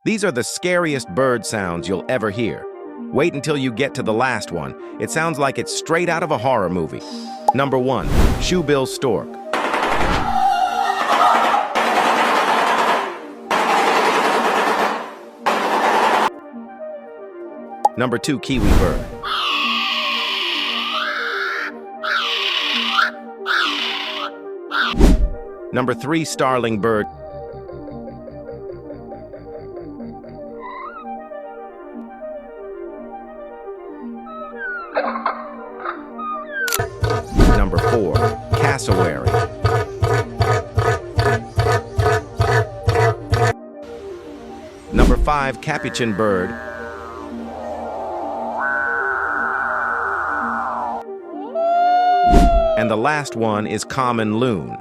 These are the scariest bird sounds you'll ever hear. Wait until you get to the last one. It sounds like it's straight out of a horror movie. Number 1. Shoebill stork. Number 2. Kiwi bird. Number 3. Starling bird. Number 4. Cassowary. Number 5. Capuchin bird. And the last one is Common Loon.